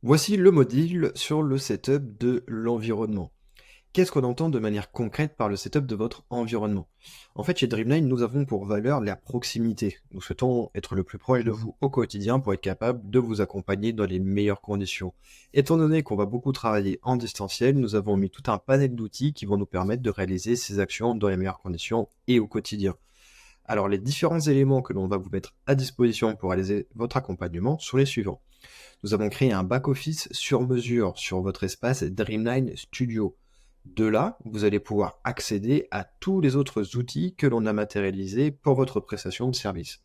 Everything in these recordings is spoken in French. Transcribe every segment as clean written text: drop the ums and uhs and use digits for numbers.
Voici le module sur le setup de l'environnement. Qu'est-ce qu'on entend de manière concrète par le setup de votre environnement? En fait, chez Dreamline, nous avons pour valeur la proximité. Nous souhaitons être le plus proche de vous au quotidien pour être capable de vous accompagner dans les meilleures conditions. Étant donné qu'on va beaucoup travailler en distanciel, nous avons mis tout un panel d'outils qui vont nous permettre de réaliser ces actions dans les meilleures conditions et au quotidien. Alors, les différents éléments que l'on va vous mettre à disposition pour réaliser votre accompagnement sont les suivants. Nous avons créé un back-office sur mesure sur votre espace Dreamline Studio. De là, vous allez pouvoir accéder à tous les autres outils que l'on a matérialisés pour votre prestation de service.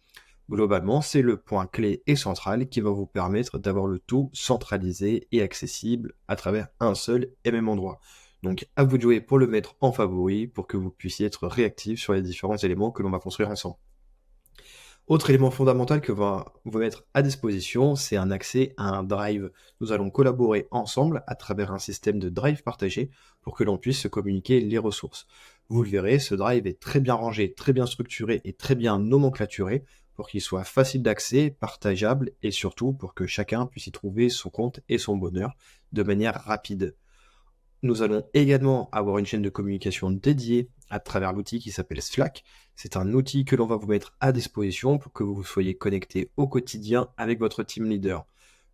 Globalement, c'est le point clé et central qui va vous permettre d'avoir le tout centralisé et accessible à travers un seul et même endroit. Donc, à vous de jouer pour le mettre en favori pour que vous puissiez être réactif sur les différents éléments que l'on va construire ensemble. Autre élément fondamental que va vous mettre à disposition, c'est un accès à un drive. Nous allons collaborer ensemble à travers un système de drive partagé pour que l'on puisse se communiquer les ressources. Vous le verrez, ce drive est très bien rangé, très bien structuré et très bien nomenclaturé pour qu'il soit facile d'accès, partageable et surtout pour que chacun puisse y trouver son compte et son bonheur de manière rapide. Nous allons également avoir une chaîne de communication dédiée à travers l'outil qui s'appelle Slack. C'est un outil que l'on va vous mettre à disposition pour que vous soyez connecté au quotidien avec votre team leader.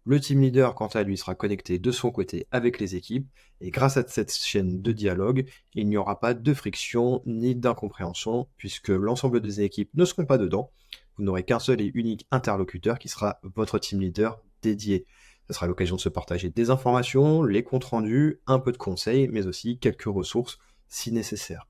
Le team leader, quant à lui, sera connecté de son côté avec les équipes et grâce à cette chaîne de dialogue, il n'y aura pas de friction ni d'incompréhension puisque l'ensemble des équipes ne seront pas dedans. Vous n'aurez qu'un seul et unique interlocuteur qui sera votre team leader dédié. Ce sera l'occasion de se partager des informations, les comptes rendus, un peu de conseils, mais aussi quelques ressources si nécessaire.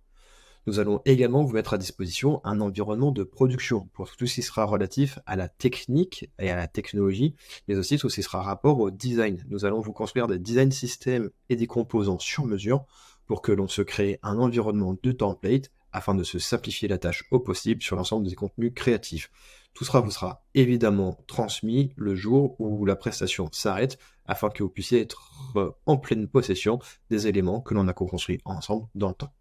Nous allons également vous mettre à disposition un environnement de production pour tout ce qui sera relatif à la technique et à la technologie, mais aussi tout ce qui sera rapport au design. Nous allons vous construire des design systems et des composants sur mesure pour que l'on se crée un environnement de template afin de se simplifier la tâche au possible sur l'ensemble des contenus créatifs. Tout cela vous sera évidemment transmis le jour où la prestation s'arrête afin que vous puissiez être en pleine possession des éléments que l'on a co-construits ensemble dans le temps.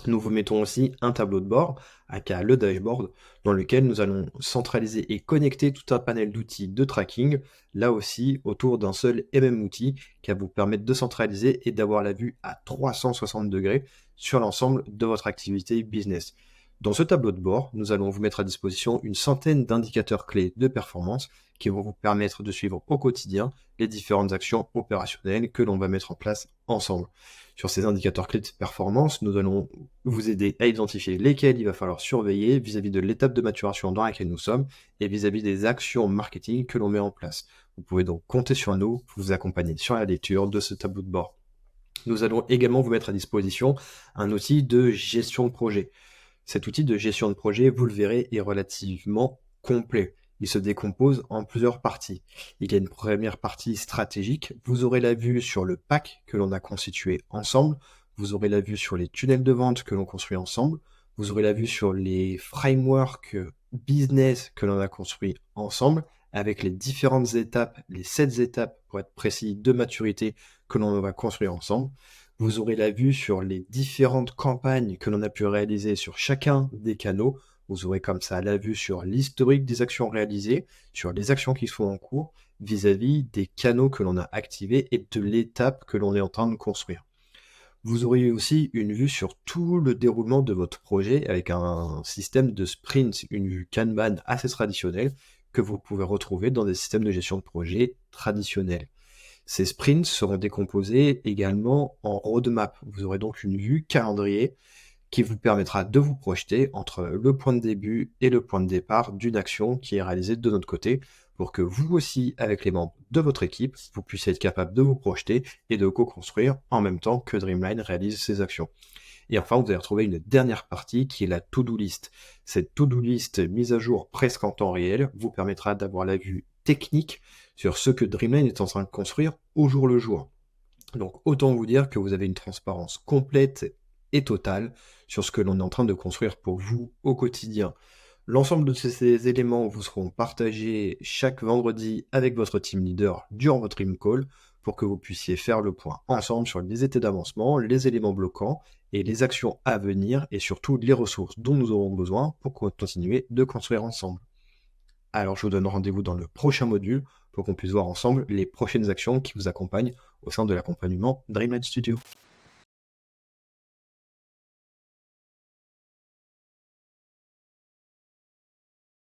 Nous vous mettons aussi un tableau de bord, aka le dashboard, dans lequel nous allons centraliser et connecter tout un panel d'outils de tracking, là aussi autour d'un seul et même outil qui va vous permettre de centraliser et d'avoir la vue à 360 degrés sur l'ensemble de votre activité business. Dans ce tableau de bord, nous allons vous mettre à disposition une centaine d'indicateurs clés de performance qui vont vous permettre de suivre au quotidien les différentes actions opérationnelles que l'on va mettre en place ensemble. Sur ces indicateurs clés de performance, nous allons vous aider à identifier lesquels il va falloir surveiller vis-à-vis de l'étape de maturation dans laquelle nous sommes et vis-à-vis des actions marketing que l'on met en place. Vous pouvez donc compter sur nous pour vous accompagner sur la lecture de ce tableau de bord. Nous allons également vous mettre à disposition un outil de gestion de projet. Cet outil de gestion de projet, vous le verrez, est relativement complet. Il se décompose en plusieurs parties. Il y a une première partie stratégique. Vous aurez la vue sur le pack que l'on a constitué ensemble. Vous aurez la vue sur les tunnels de vente que l'on construit ensemble. Vous aurez la vue sur les frameworks business que l'on a construits ensemble avec les différentes étapes, les 7 étapes pour être précis de maturité que l'on va construire ensemble. Vous aurez la vue sur les différentes campagnes que l'on a pu réaliser sur chacun des canaux. Vous aurez comme ça la vue sur l'historique des actions réalisées, sur les actions qui sont en cours, vis-à-vis des canaux que l'on a activés et de l'étape que l'on est en train de construire. Vous aurez aussi une vue sur tout le déroulement de votre projet avec un système de sprint, une vue Kanban assez traditionnelle que vous pouvez retrouver dans des systèmes de gestion de projet traditionnels. Ces sprints seront décomposés également en roadmap. Vous aurez donc une vue calendrier qui vous permettra de vous projeter entre le point de début et le point de départ d'une action qui est réalisée de notre côté pour que vous aussi, avec les membres de votre équipe, vous puissiez être capable de vous projeter et de co-construire en même temps que Dreamline réalise ses actions. Et enfin, vous allez retrouver une dernière partie qui est la to-do list. Cette to-do list mise à jour presque en temps réel vous permettra d'avoir la vue technique sur ce que Dreamline est en train de construire au jour le jour. Donc autant vous dire que vous avez une transparence complète et totale sur ce que l'on est en train de construire pour vous au quotidien. L'ensemble de ces éléments vous seront partagés chaque vendredi avec votre team leader durant votre team call pour que vous puissiez faire le point ensemble sur les états d'avancement, les éléments bloquants et les actions à venir et surtout les ressources dont nous aurons besoin pour continuer de construire ensemble. Alors je vous donne rendez-vous dans le prochain module pour qu'on puisse voir ensemble les prochaines actions qui vous accompagnent au sein de l'accompagnement Dreamlight Studio.